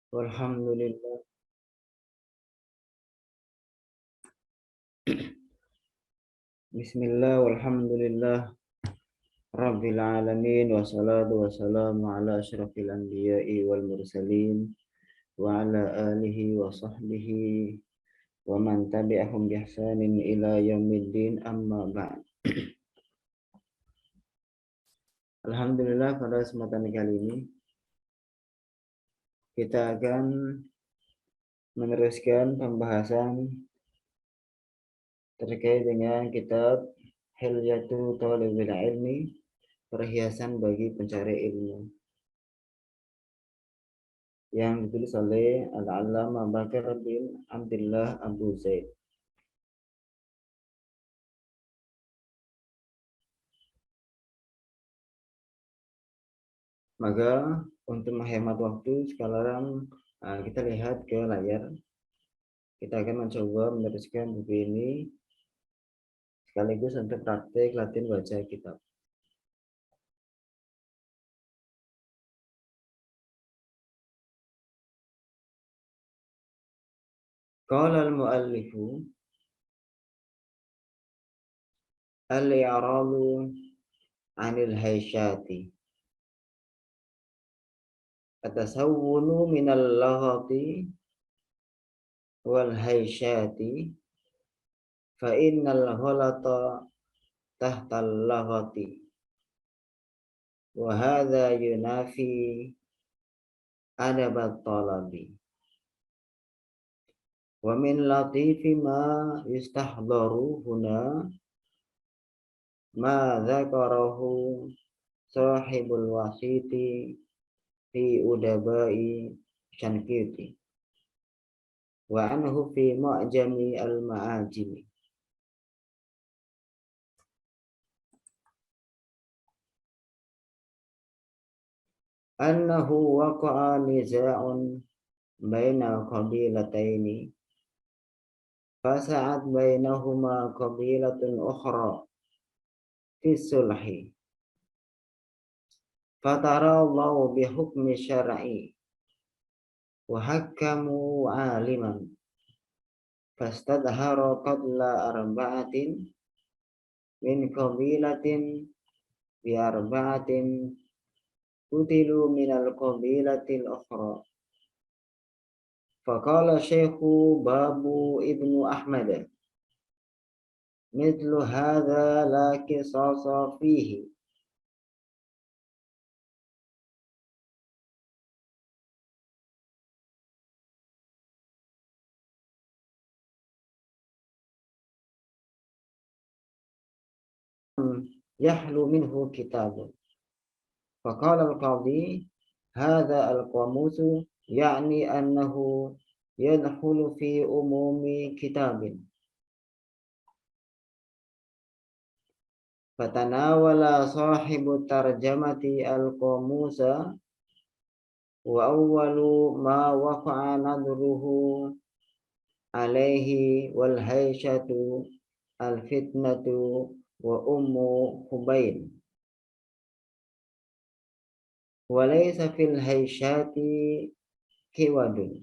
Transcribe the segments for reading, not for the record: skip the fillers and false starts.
Walhamdulillah. Bismillah walhamdulillah Rabbil alamin wassalatu wassalamu ala asyrafil anbiya'i wal mursalin wa ala alihi wa sahbihi wa man tabi'ahum bi ihsanin ila yaumiddin amma ba'd. Alhamdulillah pada kesempatan kali ini kita akan meneruskan pembahasan terkait dengan kitab Hilyatu Thalibil Ilmi, perhiasan bagi pencari ilmu, yang ditulis oleh Al-Allamah Bakar bin Abdullah Abu Zaid. Maka untuk menghemat waktu sekarang kita lihat ke layar. Kita akan mencoba meneruskan buku ini sekaligus untuk praktek latihan baca kitab. Qala al-muallifu al-i'rabu 'anil haysyati atasawwunu minal laghati wal haysyati fa innal ghalata tahtal laghati wa hadha yunafi adabat talabi wa min latifi ma yustahdaru huna ma dzakarahu sahibul wasiti fi udabai Shankiti wa anhu fi mu'jami al-ma'ajimi. Annahu waqa'a niza'un baina qabilataini fasa'at bainahuma qabilatun ukhra fi sulhi fatara Allahu bi hukmi syar'i wa hakkamu 'aliman fastadhara qatla arba'atin min qabilatin bi arba'atin qutilu minal qabilatil ukhra. Faqala Syekhu Babu Ibnu Ahmad mithlu hadza la qisasa fihi yahlu minhu kitabun. Faqala al-qadhi hadza al-qamusu ya'ni annahu yadkhulu fi umumi kitabin. Fatanawala sahibu tarjamati al-qamusa wa awwalu ma waqa'a nadruhu alaihi wal hayshatu al-fitnatu wa ummu Hubain. Walaysa fil hayshati kiwadun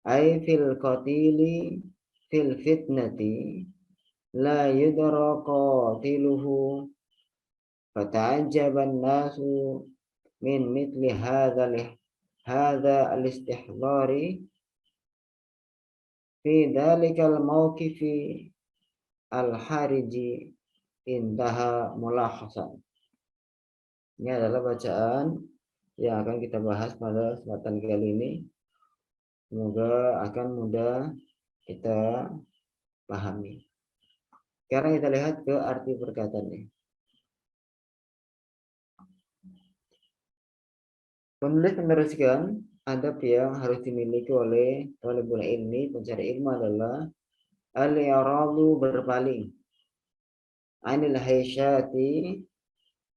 ay fil qatili fil fitnati la yudra qatiluhu fata'ajjaba an-nasu min mithli hadha al-istihdari fi dhalikal mawqifi al-hariji intaha mulakhasan. Ini adalah bacaan yang akan kita bahas pada kesempatan kali ini. Semoga akan mudah kita pahami. Sekarang kita lihat ke arti perkataannya. Penulis meneruskan, adab yang harus dimiliki oleh thalibul ilmi, pencari ilmu adalah al-i'radu, berpaling, anil haysyati,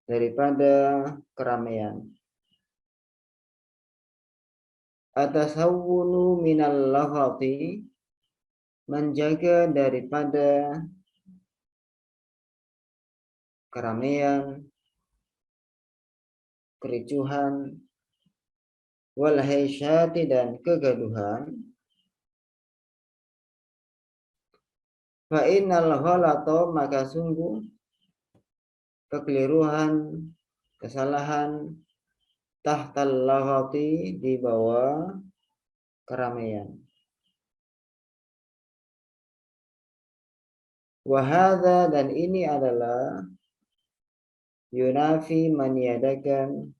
daripada keramaian, atasawwunu minal laghati, menjaga daripada keramaian, kericuhan, wal haisyati dan kegaduhan, fa innal ghalata maka sungguh kekeliruan, kesalahan, tahtal laghati di bawah keramaian. Wahada dan ini adalah yunafi maniadakan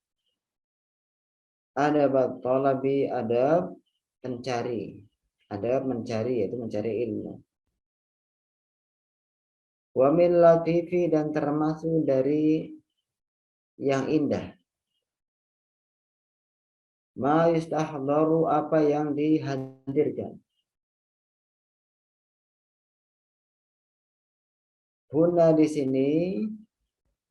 adab talabi, adab pencari, adab mencari yaitu mencari ilmu. Wa min latifi dan termasuk dari yang indah. Ma yustahdaru apa yang dihadirkan. Huna di sini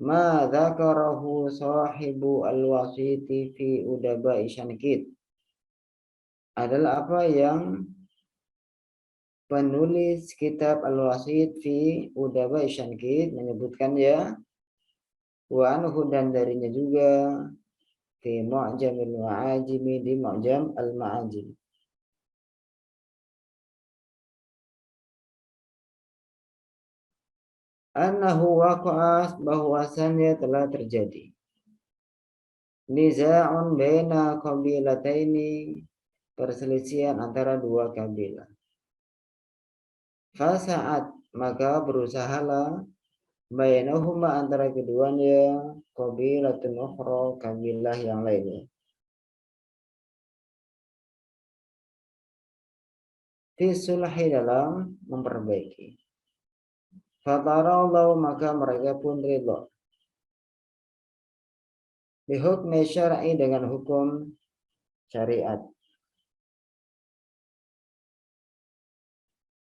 ma dzakarahu sahibu al-wasiti fi udaba isyankit adalah apa yang penulis kitab al-wasit fi udaba isyankit menyebutkan ya, wa anhu dan darinya juga fi mu'jamil ma'ajimi di mu'jam al-ma'ajim. Annahu waqa'as bahwasannya telah terjadi niza'un baina qabilataini, perselisihan antara dua kabilah. Fasaat maka berusahalah bainahuma antara keduanya qabilatun ukhra, kabilah yang lainnya. Fi sulhi dalam memperbaiki. Fatarallahu maka mereka pun ridha. Bihukmi syar'i dengan hukum syariat.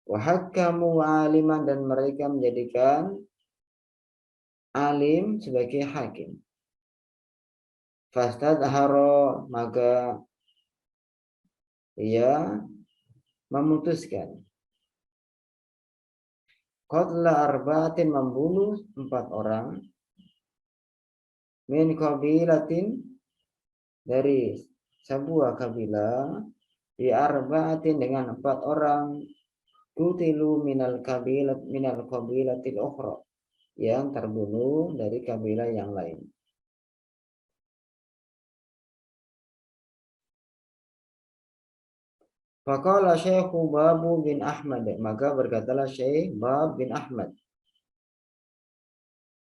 Wahakamu aliman dan mereka menjadikan alim sebagai hakim. Fastadharo maka ia memutuskan qatla arba'atin membunuh 4 orang min qabilatin dari sebuah kabilah di arba'atin dengan 4 orang kutilu minal qabilatil ukhra yang terbunuh dari kabilah yang lain. Faqala Syekhu Babu bin Ahmad maka berkatalah Syekh Bab bin Ahmad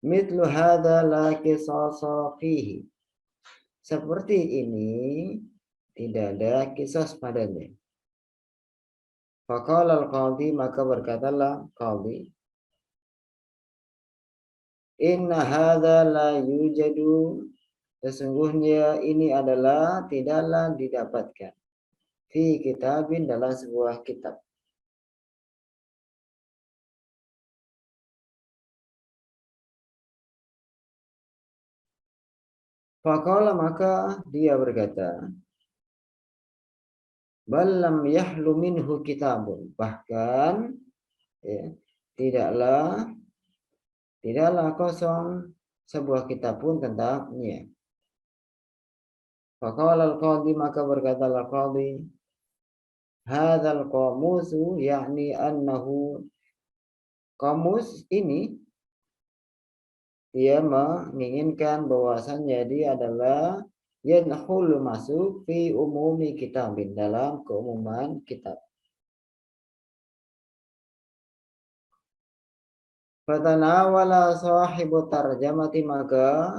mitlu hadza la qisasa fihi, seperti ini tidak ada qisas padanya. Faqala al-qadhi maka berkatalah qadhi inna hadza la yujadu, sesungguhnya ini adalah tidaklah didapatkan fi kitabin dalam sebuah kitab. Faqala maka dia berkata bal lam yahlu minhu kitabun, bahkan ya, tidaklah kosong sebuah kitab pun tentangnya. Faqala al-qadhi maka berkata al-qadhi hadzal qamusu yakni annahu, kamus ini dia menginginkan bahwasannya dia adalah yadkhulu masuk fi umumi kitabin dalam keumuman kitab. Fatanawala sahibu tarjamati maka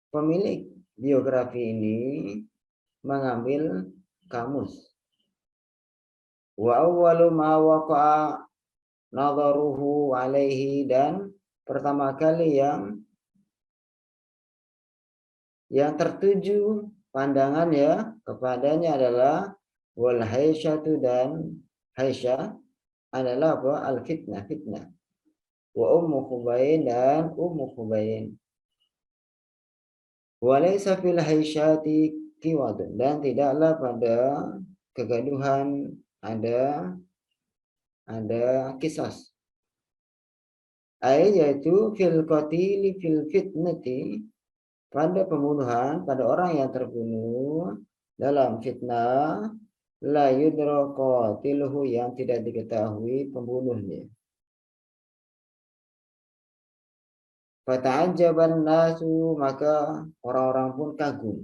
pemilik biografi ini mengambil kamus. Wa awwalu ma waqa'a nadharuhu alaihi, dan pertama kali yang tertuju pandangan ya kepadanya adalah wal haisyatu, dan haisyah adalah apa? Al fitnah, fitnah. Wa ummu khubain dan ummu khubain. Wa laysa fil haisyati qiwadun, dan tidaklah pada kegaduhan ada kisas. Yaitu fil qatili fil fitnati, pada pembunuhan, pada orang yang terbunuh dalam fitnah, la yudra qatiluhu, yang tidak diketahui pembunuhnya. Fata'ajjaban nasu, maka orang-orang pun kagum.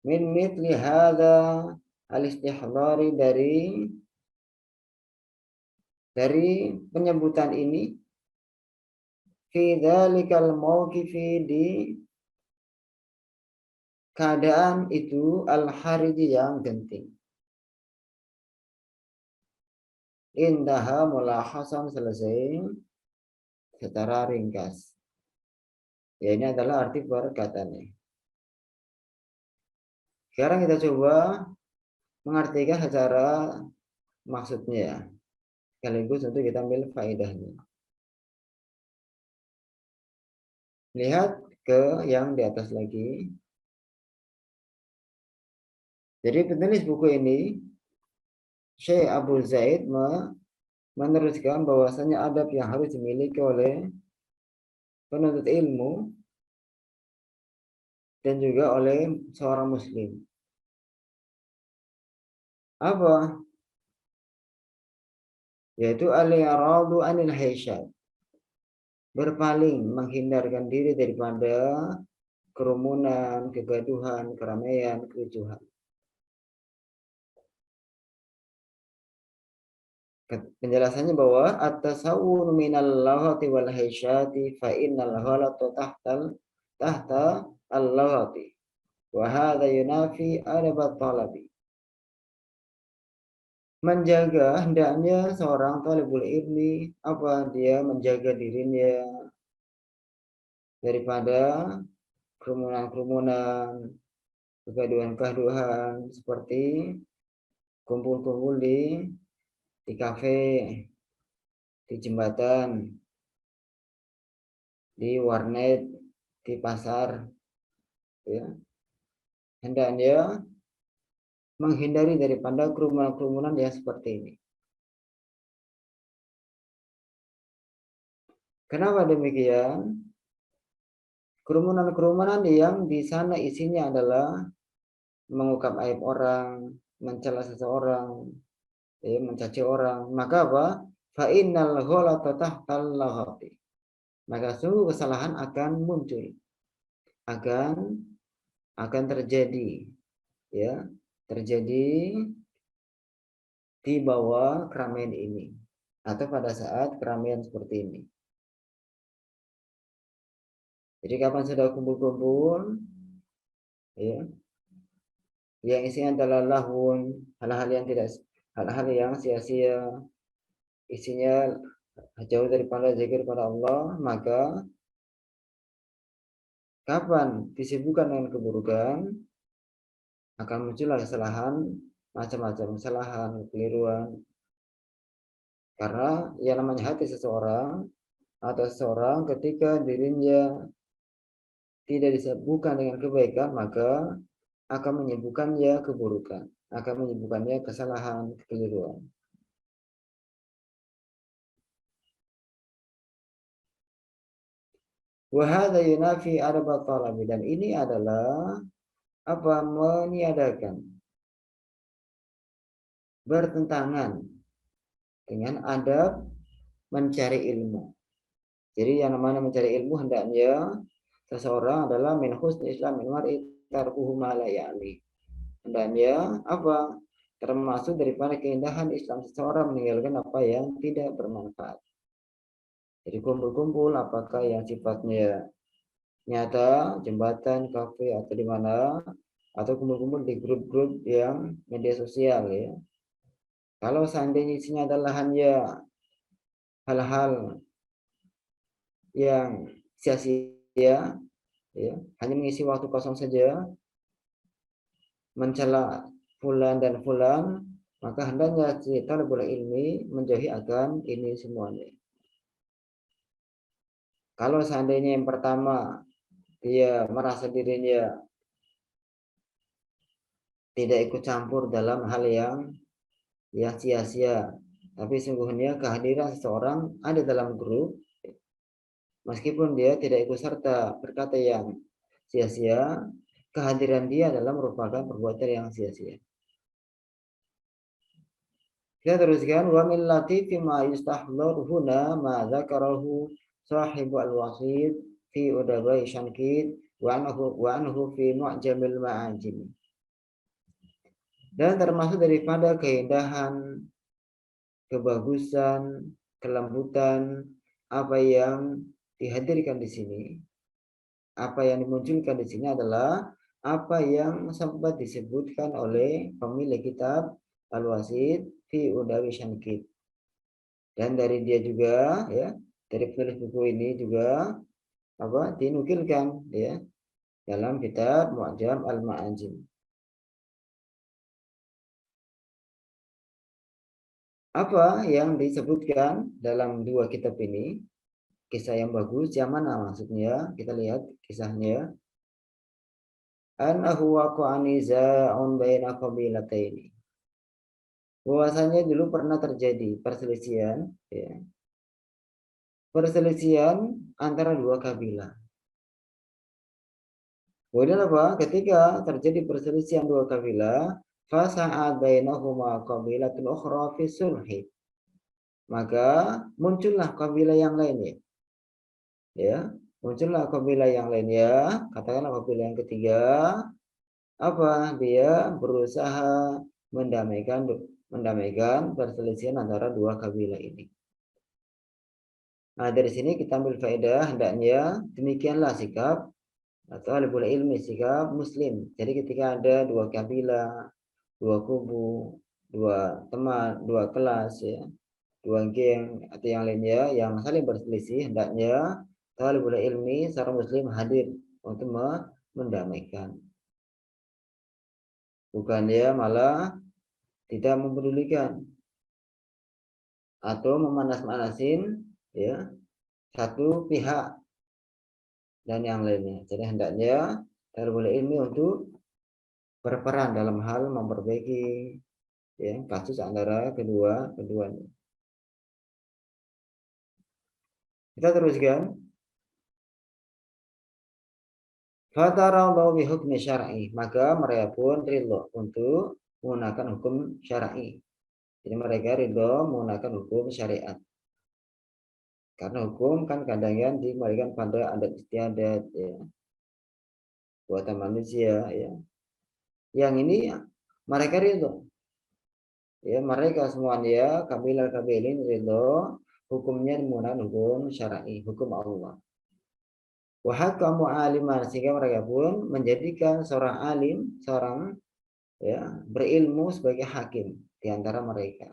Min mithli hadza al-istihdari, dari penyebutan ini, fi dzalikal mauqifi, di keadaan itu, al-hariji, yang genting. Indaha mulahasan, selesai secara ringkas. Ya, ini adalah arti perkataannya. Sekarang kita coba mengartikan secara maksudnya. Sekaligus untuk kita ambil faedahnya. Lihat ke yang di atas lagi. Jadi penulis buku ini, Syekh Abu Zaid, meneruskan bahwasanya adab yang harus dimiliki oleh penuntut ilmu dan juga oleh seorang muslim. Apa? Yaitu al-i'radu anil haisyat, berpaling, menghindarkan diri daripada kerumunan, kegaduhan, keramaian, kericuhan. Penjelasannya bahwa at-tasawwur minal lahati wal haisyati fa innal ghalata tahta al-lahati wa hadha yunafi adab at-talabi. Menjaga, hendaknya seorang talibul ilmi, apa, dia menjaga dirinya daripada kerumunan-kerumunan, kegaduhan-kegaduhan, seperti kumpul-kumpul di kafe, di jembatan, di warnet, di pasar, ya. Hendaknya menghindari daripada kerumunan-kerumunan yang seperti ini. Kenapa demikian? Kerumunan-kerumunan yang di sana isinya adalah mengungkap aib orang, mencela seseorang, ya, mencaci orang, maka apa? Fa innal ghalata tahtal lahati. Maka sungguh kesalahan akan muncul, akan terjadi, ya, terjadi di bawah keramaian ini atau pada saat keramaian seperti ini. Jadi kapan sudah kumpul-kumpul, ya, yang isinya adalah lahun, hal-hal yang sia-sia, isinya jauh daripada zikir pada Allah, maka kapan disibukkan dengan keburukan, akan muncullah kesalahan, macam-macam kesalahan, kekeliruan. Karena yang namanya hati seseorang atau seseorang, ketika dirinya tidak disibukkan dengan kebaikan, maka akan menyibukkannya keburukan, akan menyibukkannya kesalahan, kekeliruan. Wahada yunafi adab talabi, dan ini adalah apa, meniadakan, bertentangan dengan adab mencari ilmu. Jadi yang namanya mencari ilmu, hendaknya seseorang adalah min husni islamil mar'i tarkuhu ma la ya'ni. Hendaknya apa? Termasuk daripada keindahan Islam seseorang meninggalkan apa yang tidak bermanfaat. Jadi kumpul-kumpul apakah yang sifatnya nyata, jembatan, kafe, atau di mana, atau kumpul-kumpul di grup-grup yang media sosial, ya. Kalau seandainya isinya adalah hanya hal-hal yang sia-sia, ya, hanya mengisi waktu kosong saja, mencela fulan dan fulan, maka hendaknya kita boleh ilmi menjauhi akan ini semuanya. Kalau seandainya yang pertama dia merasa dirinya tidak ikut campur dalam hal yang sia-sia, tapi sungguhnya kehadiran seseorang ada dalam grup, meskipun dia tidak ikut serta berkata yang sia-sia, kehadiran dia adalah merupakan perbuatan yang sia-sia. Kita teruskan, wa min latifi ma yustahdhar huna ma dzakarahu sahibu al-wasit fi udabai shankid wa anhu fi mu'jamil ma'ajim. Dan termasuk daripada keindahan, kebagusan, kelembutan apa yang dihadirkan di sini, apa yang dimunculkan di sini adalah apa yang sempat disebutkan oleh pemilik kitab Al-Wasit fi Udawi Shankid. Dan dari dia juga, ya, dari penulis buku ini juga dinukilkan, ya, dalam kitab Mu'jam Al-Ma'ajim. Apa yang disebutkan dalam dua kitab ini? Kisah yang bagus, yang mana maksudnya? Kita lihat kisahnya. Annahu waqa'a niza'un baina qabilataini. Bahwasanya dulu pernah terjadi perselisihan, ya. Perselisihan antara dua kabilah. Kemudian apa? Ketika terjadi perselisihan dua kabilah, fasa'ad bainahuma qabilatul ukhra fi sulhi. Maka muncullah kabilah yang lainnya. Ya, muncullah kabilah yang lainnya, katakanlah kabilah yang ketiga, dia berusaha mendamaikan perselisihan antara dua kabilah ini. Nah, dari sini kita ambil faedah, hendaknya demikianlah sikap atau alibul ilmi, sikap muslim. Jadi ketika ada dua kabilah, dua kubu, dua teman, dua kelas, ya, dua geng atau yang lainnya yang saling berselisih, hendaknya talibul ilmi seorang muslim hadir untuk mendamaikan. Bukan dia malah tidak mempedulikan atau memanas-manasin, ya, satu pihak dan yang lainnya. Jadi hendaknya talibul ilmi untuk berperan dalam hal memperbaiki, ya, kasus antara keduanya. Kita teruskan. Fatarallahu bihukmi syar'i, maka mereka pun ridho untuk menggunakan hukum syar'i. Jadi mereka ridho menggunakan hukum syariat. Karena hukum kan kadang-kadang dikembalikan pada adat istiadat, ya, buatan manusia, ya. Yang ini mereka ridho. Ya, mereka semuanya kabilah-kabilah ini ridho hukumnya menggunakan hukum syar'i, hukum Allah. Wahakamu aliman, sehingga mereka pun menjadikan seorang alim, seorang, ya, berilmu sebagai hakim di antara mereka.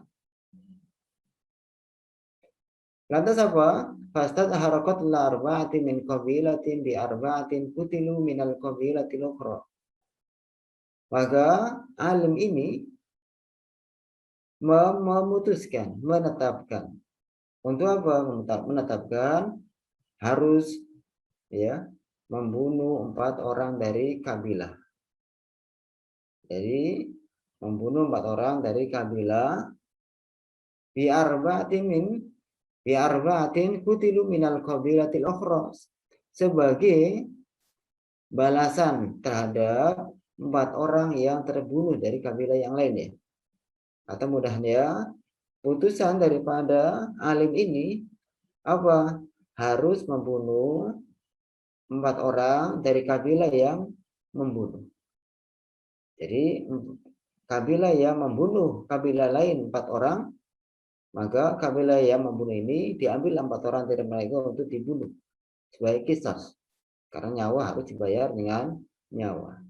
Lantas apa? Fastad harakat arba'ati min qabilatin bi arba'atin kutilu minal qabilatil ukhra. Maka alim ini memutuskan, menetapkan. Untuk apa? Menetapkan harus, ya, membunuh 4 orang dari kabilah. Jadi membunuh 4 orang dari kabilah bi arba'atin kutilu minal qabilatil ukhra, sebagai balasan terhadap 4 orang yang terbunuh dari kabilah yang lainnya. Atau mudahnya putusan daripada alim ini harus membunuh 4 orang dari kabilah yang membunuh. Jadi kabilah yang membunuh kabilah lain 4 orang, maka kabilah yang membunuh ini diambil 4 orang dari mereka untuk dibunuh sebagai qisas. Karena nyawa harus dibayar dengan nyawa.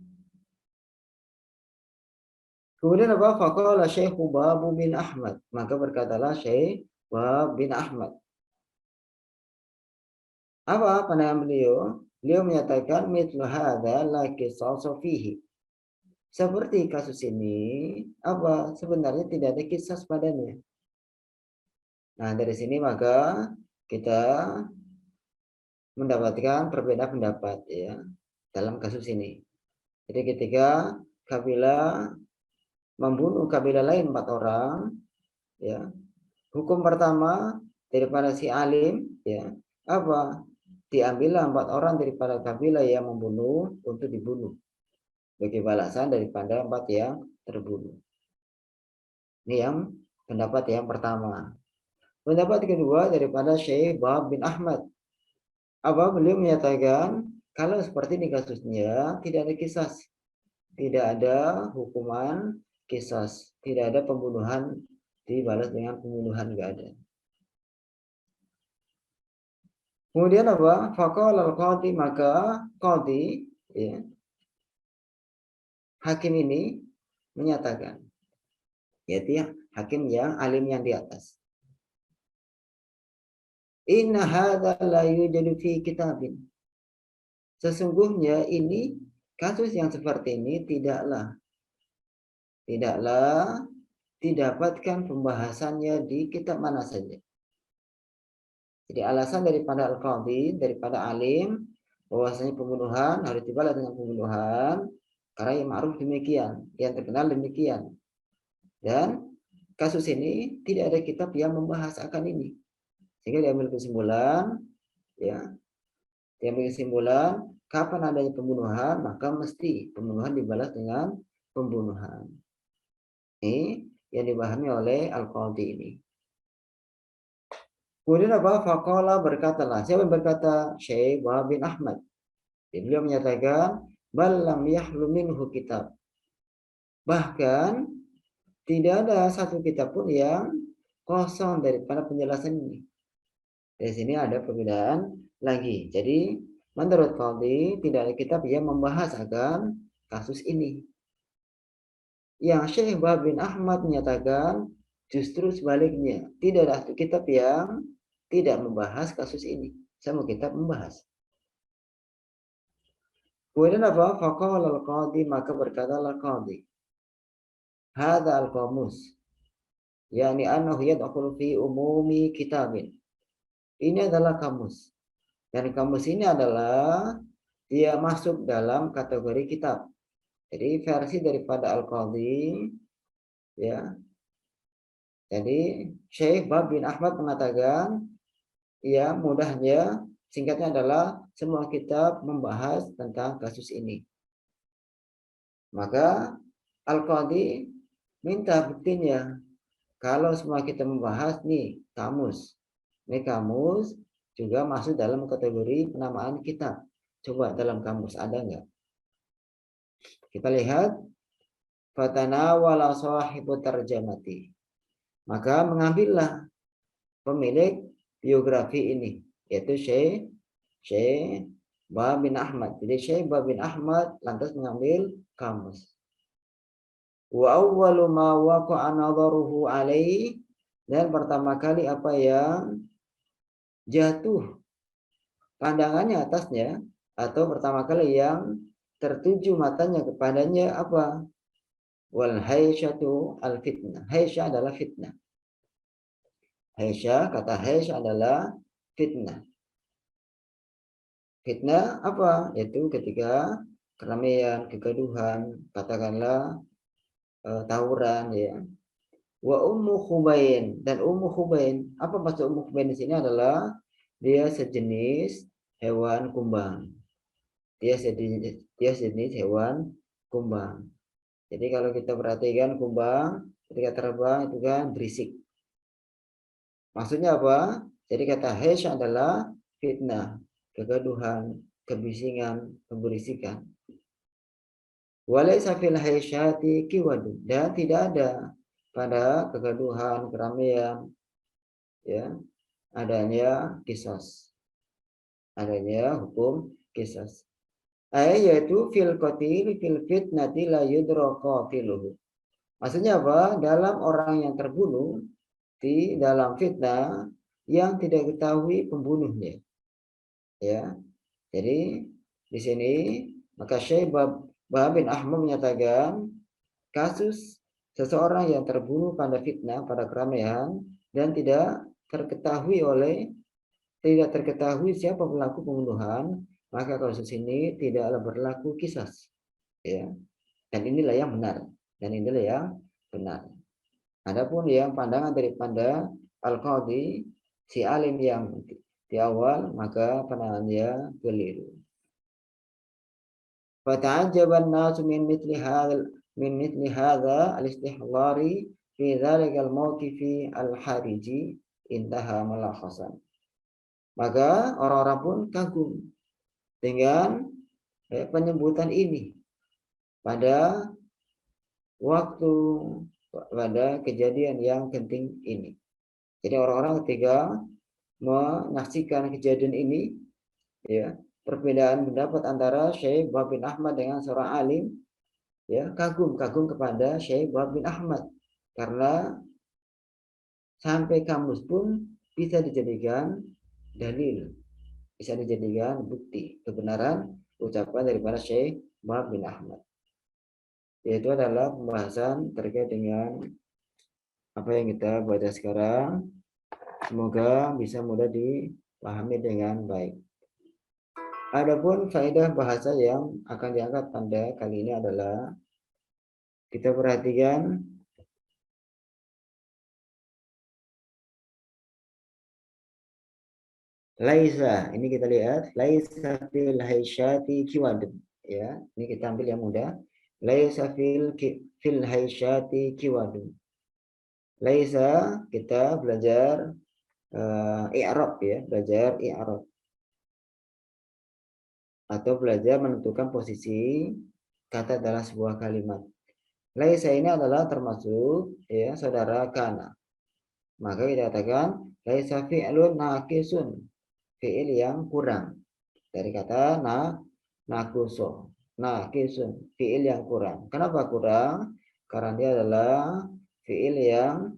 Kemudian faqala Syekh Wahab bin Ahmad, maka berkatalah Syekh Wahab bin Ahmad. Apa pandangan beliau? Beliau menyatakan mithlu hadza la qisasa fihi. Seperti kasus ini, sebenarnya tidak ada qisas padanya. Nah, dari sini maka kita mendapatkan perbedaan pendapat, ya, dalam kasus ini. Jadi ketika kabilah membunuh kabilah lain 4 orang, ya, hukum pertama daripada si alim, ya, diambillah 4 orang daripada kabilah yang membunuh untuk dibunuh sebagai balasan daripada 4 yang terbunuh. Ini yang pendapat yang pertama. Pendapat kedua daripada Syekh Wahab bin Ahmad. Beliau menyatakan kalau seperti ini kasusnya tidak ada kisas, tidak ada hukuman kisas, tidak ada pembunuhan dibalas dengan pembunuhan, enggak ada. Kemudian Faqala al-qadhi, maka qadhi, ya, hakim ini menyatakan, yaitu hakim yang alim yang di atas. Inna hadza la yujadu fi kitabin. Sesungguhnya ini kasus yang seperti ini tidaklah didapatkan pembahasannya di kitab mana saja. Jadi alasan daripada al-qadhi, daripada alim, bahwasanya pembunuhan harus dibalas dengan pembunuhan, karena yang ma'ruf demikian, yang terkenal demikian. Dan kasus ini tidak ada kitab yang membahas akan ini. Sehingga diambil kesimpulan, ya, diambil kesimpulan, kapan adanya pembunuhan, maka mesti pembunuhan dibalas dengan pembunuhan. Ini yang dipahami oleh al-qadhi ini. Kemudian Faqala, berkatalah. Siapa yang berkata? Syekh Wahab bin Ahmad. Beliau menyatakan, bal lam yahlu minhu kitab. Bahkan tidak ada satu kitab pun yang kosong daripada penjelasan ini. Di sini ada perbedaan lagi. Jadi menurut qadhi tidak ada kitab yang membahas akan kasus ini. Yang Syekh Wahab bin Ahmad menyatakan justru sebaliknya, tidak ada satu kitab yang tidak membahas kasus ini. Semua kitab membahas. Kemudian Faqala al-qadhi, maka berkatalah qadhi, hadza al-qamus, yakni annahu yadkhulu fi umumi kitabin. Ini adalah kamus. Dan kamus ini adalah dia masuk dalam kategori kitab. Jadi versi daripada al-qadhi, ya. Jadi Syekh Wahab bin Ahmad mengatakan, ya, mudahnya, singkatnya adalah semua kitab membahas tentang kasus ini. Maka al-qadhi minta buktinya. Kalau semua kita membahas nih kamus. Ini kamus juga masuk dalam kategori penamaan kitab. Coba dalam kamus ada nggak? Kita lihat fatanawala sahibu tarjamati. Maka mengambillah pemilik biografi ini, yaitu Syekh Wahab bin Ahmad. Jadi Syekh Wahab bin Ahmad lantas mengambil kamus. Wa awwalu ma waqa'a nadharuhu alaihi, dan pertama kali apa yang jatuh pandangannya atasnya, atau pertama kali yang tertuju matanya kepadanya apa? Wal haisyatu al fitnah. Haisyah adalah fitnah. Haisyah, kata haisyah adalah fitnah. Fitnah apa? Yaitu ketika keramaian, kegaduhan, katakanlah tawuran, ya. Wa ummu khubain, dan ummu khubain. Apa maksud ummu khubain di sini adalah dia sejenis hewan kumbang. Dia sejenis hewan kumbang. Jadi kalau kita perhatikan kumbang ketika terbang itu kan berisik. Maksudnya apa? Jadi kata haish adalah fitnah, kegaduhan, kebisingan, keberisikan. Walaysa fil haisyati kiwadu, dan tidak ada pada kegaduhan, keramaian, ya, adanya kisos, adanya hukum kisos. Yaitu fil qatil fil fitnati la yudra qatiluhu. Maksudnya apa? Dalam orang yang terbunuh di dalam fitnah yang tidak diketahui pembunuhnya. Ya. Jadi di sini maka Syekh Wahab bin Ahmad menyatakan kasus seseorang yang terbunuh pada fitnah, pada keramaian, dan tidak terketahui siapa pelaku pembunuhan, maka kasus ini tidaklah berlaku kisas, ya. Dan inilah yang benar, Adapun yang pandangan daripada al-qadhi, si alim yang di awal, maka penanganannya keliru. Fata'ajjaban nasu min mithli hadha al-istihdari fi dzalikal mawqifi al-hariji, intaha mulakhasan. Maka orang-orang pun kagum dengan penyebutan ini pada waktu, pada kejadian yang penting ini. Jadi orang-orang ketika menyaksikan kejadian ini, ya, perbedaan pendapat antara Syekh Wahab bin Ahmad dengan seorang alim, ya, kagum kepada Syekh Wahab bin Ahmad, karena sampai kamus pun bisa dijadikan dalil, bisa dijadikan bukti kebenaran ucapan daripada Syekh Wahab bin Ahmad. Yaitu adalah pembahasan terkait dengan apa yang kita baca sekarang. Semoga bisa mudah dipahami dengan baik. Adapun faedah bahasa yang akan diangkat pada kali ini adalah, kita perhatikan laisa, ini kita lihat laisa fil haisyati kiwadun, ya. Ini kita ambil yang mudah. Laisa fil haisyati kiwadun. Laisa, kita belajar i'rab, ya, belajar i'rab atau belajar menentukan posisi kata dalam sebuah kalimat. Laisa ini adalah termasuk, ya, saudara kana. Maka kita katakan laisa fi'lun naqisun, fi'il yang kurang. Dari kata nakuso, naqisun, fi'il yang kurang. Kenapa kurang? Karena dia adalah fi'il yang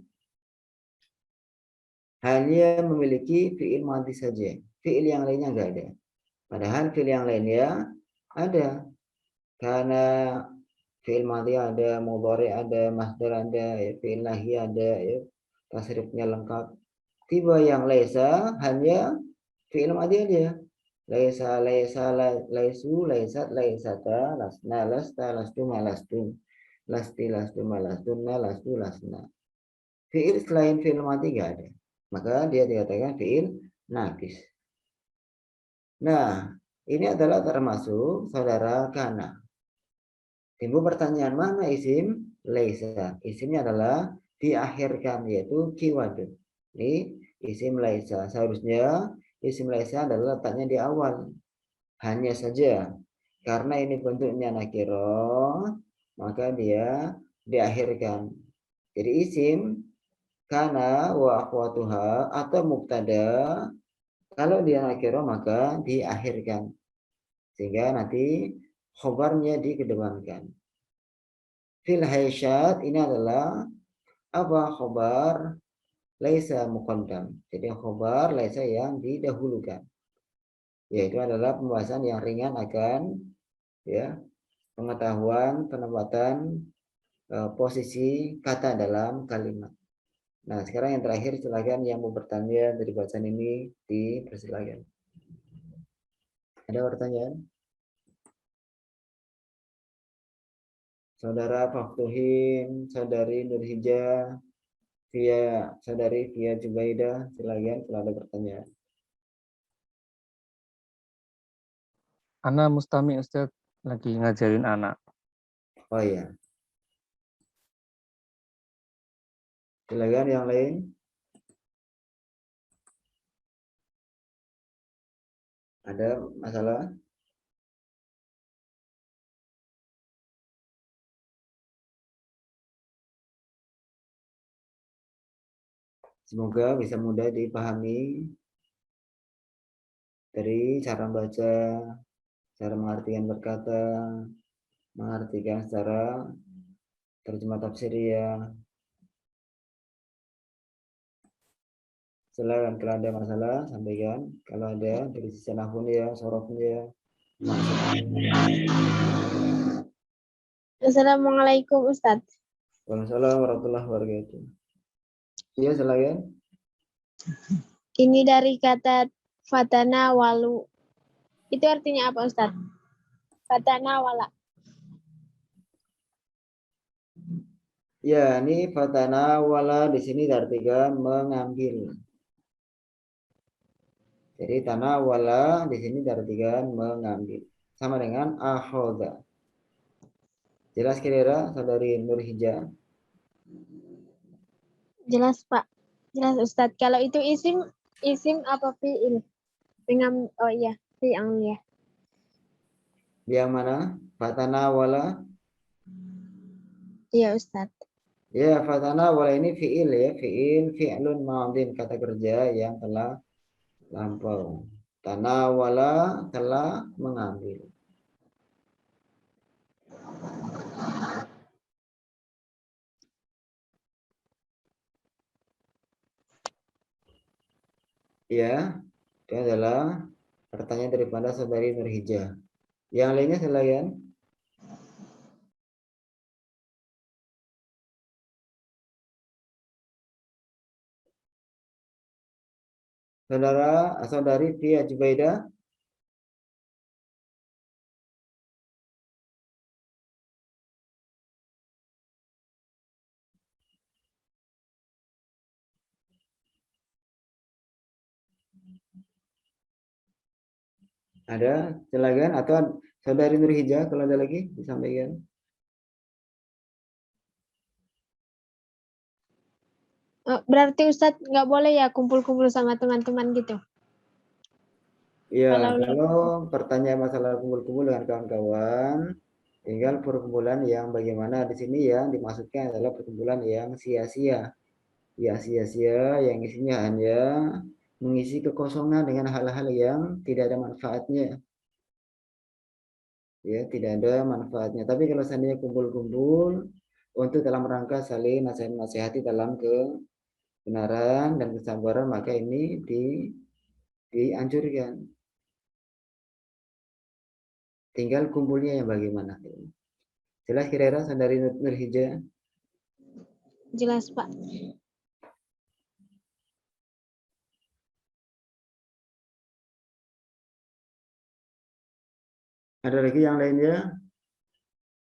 hanya memiliki fi'il madhi saja. Fi'il yang lainnya enggak ada. Padahal fi'il yang lainnya ada. Karena fi'il madhi ada, mudhari ada, masdar ada, ya, fi'il nahi ada, ya, tasrifnya lengkap. Tiba yang laisa hanya fi'il madhi aja. Laisa, laisu, laisat, laisata, lasna, lasta, lastum, lastum, lasti, lastum, lastunna, lastu, lasna. Fi'il selain fi'il madhi enggak ada. Maka dia dikatakan fi'il naqis. Nah, ini adalah termasuk saudara kana. Timbul pertanyaan, mana isim laisa? Isimnya adalah diakhirkan, yaitu kiwadun. Ini isim laisa. Seharusnya isim laisa adalah letaknya di awal. Hanya saja karena ini bentuknya nakiro, maka dia diakhirkan. Jadi isim kana wa akhwatuha atau mubtada, kalau dia nakiro maka diakhirkan, sehingga nanti khobarnya dikedepankan. Fil haisyat ini adalah apa? Khobar laisa muqaddam. Jadi khobar laisa yang didahulukan. Yaitu adalah pembahasan yang ringan akan, ya, pengetahuan penempatan posisi kata dalam kalimat. Nah, sekarang yang terakhir, silakan yang mau bertanya dari bacaan ini dipersilakan. Ada pertanyaan? Saudara Faktuhin, saudari Nurhijah, saudari Via Jubaida, silakan kalau ada pertanyaan. Ana mustami Ustaz, lagi ngajarin anak. Oh iya. Silakan yang lain. Ada masalah? Semoga bisa mudah dipahami dari cara baca, cara mengartikan berkata, mengartikan secara terjemah tafsiriyah. Silakan kalau ada masalah sampaikan. Kalau ada dari sisi nahwunya, sorofnya, maksudnya. Assalamualaikum Ustadz. Waalaikumsalam warahmatullahi wabarakatuh. Iya, silakan. Ini dari kata fatana walu. Itu artinya apa Ustadz? Fatana wala. Ya, ini fatana wala di sini diartikan mengambil. Jadi tanawala di sini diartikan mengambil. Sama dengan akhoda. Jelas kira-kira saudari Nurhija? Jelas Pak. Jelas Ustadz. Kalau itu isim apa fiil? Oh iya, fi'il ya. Yang mana? Fatanawala. Iya Ustadz. Ya, fatanawala ini fiil ya. Fi'lun madin, kata kerja yang telah lampau. Tanawala telah mengambil. Ya, itu adalah pertanyaan daripada saudari Nurhija. Yang lainnya silakan. Saudari Tia Jubaida. Ada, silakan. Atau saudari Nurhija, kalau ada lagi disampaikan. Berarti Ustadz nggak boleh ya kumpul-kumpul sama teman-teman gitu? Ya, Kalau kalau pertanyaan masalah kumpul-kumpul dengan kawan-kawan, tinggal perkumpulan yang bagaimana di sini yang dimaksudkan adalah perkumpulan yang sia-sia. Ya, sia-sia yang isinya hanya mengisi kekosongan dengan hal-hal yang tidak ada manfaatnya. Ya, tidak ada manfaatnya. Tapi kalau seandainya kumpul-kumpul untuk dalam rangka saling nasihat-nasihati dalam kebenaran dan kesabaran, maka ini dianjurkan. Tinggal kumpulnya yang bagaimana. Jelas kira-kira saudari Nurhija? jelas Pak. Ada lagi yang lainnya?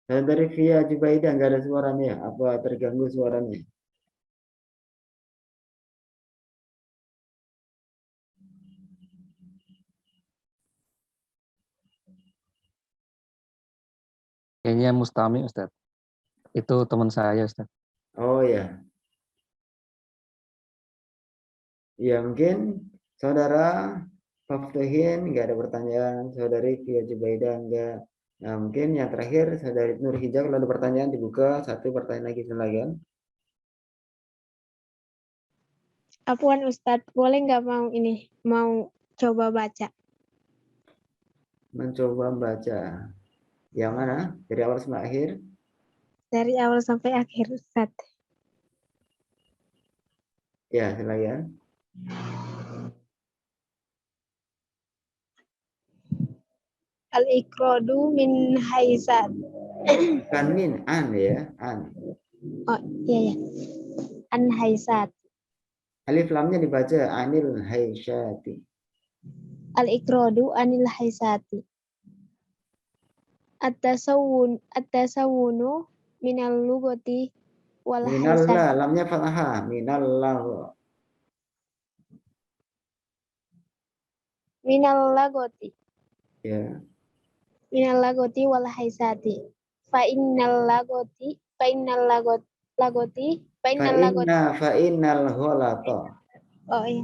Saudari Via Jubaida nggak ada suaranya. Apa terganggu suaranya? Kayaknya Mustami Ustadz. Itu teman saya Ustadz. Oh ya. Ya mungkin saudara Faftuhin nggak ada pertanyaan. Saudari Via Jubaida nggak. Nah mungkin yang terakhir saudari Nurhija, kalau ada pertanyaan dibuka. Satu pertanyaan lagi silakan. Apuan Ustadz, boleh nggak mau coba baca? Mencoba baca. Yang mana? Dari awal sampai akhir? Dari awal sampai akhir Ustadz. Ya silakan. Al-ikradu min haisat. Kan min an ya, an. Oh iya ya. An haisat. Alif lamnya dibaca anil haisyati. Al-ikradu anil haisati. At-tasawunu minal lugati wal haisat. Minallah, lamnya fathah. Minallah. Minal lagoti. Ya. Minal lagoti wal haisati. Fa innal lagoti. Fa innal lagoti. Fa innal gholata. Oh iya.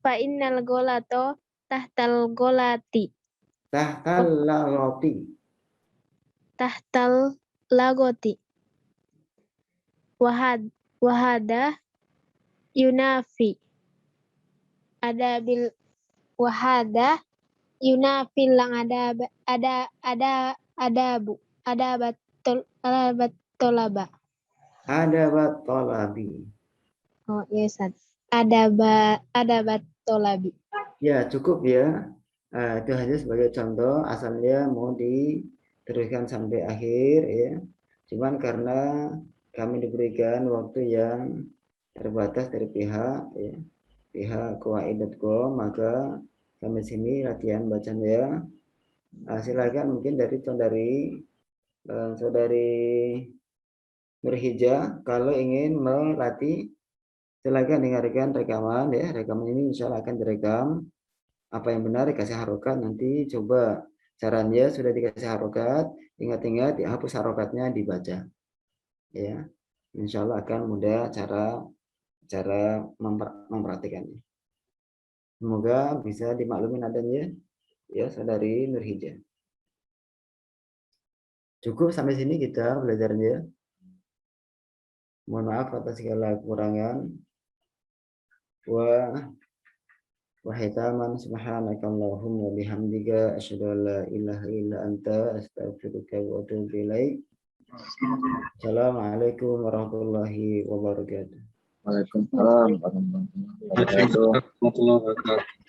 Fa innal golato tahtal golati. Tahtal lagoti. Tahtal lagoti. Wahada yunafi. Ada bil wahada yunafi lang ada batolaba. Ada batolabi. Oh iya Ustaz. Ada batolabi. Ya, cukup ya. Itu hanya sebagai contoh, asalnya mau diteruskan sampai akhir ya. Cuman karena kami diberikan waktu yang terbatas dari pihak kuwait.com, maka kami sini latihan bacanya. Silakan mungkin dari saudari Nurhija, kalau ingin melatih silakan dengarkan rekaman ya. Rekaman ini insya Allah akan direkam apa yang benar dikasih harokat, nanti coba caranya sudah dikasih harokat, ingat-ingat dihapus harokatnya dibaca. Ya, insya Allah akan mudah cara mempraktikannya. Semoga bisa dimaklumin adanya ya saudari Nurhijah. Cukup sampai sini kita belajarnya. Mohon maaf atas segala kekurangan. Wa hitaman subhanakallahumma bihamdika asyhadu an la ilaha illa anta astaghfiruka wa atubu ilaik. Assalamualaikum warahmatullahi wabarakatuh. Waalaikumsalam warahmatullahi wabarakatuh.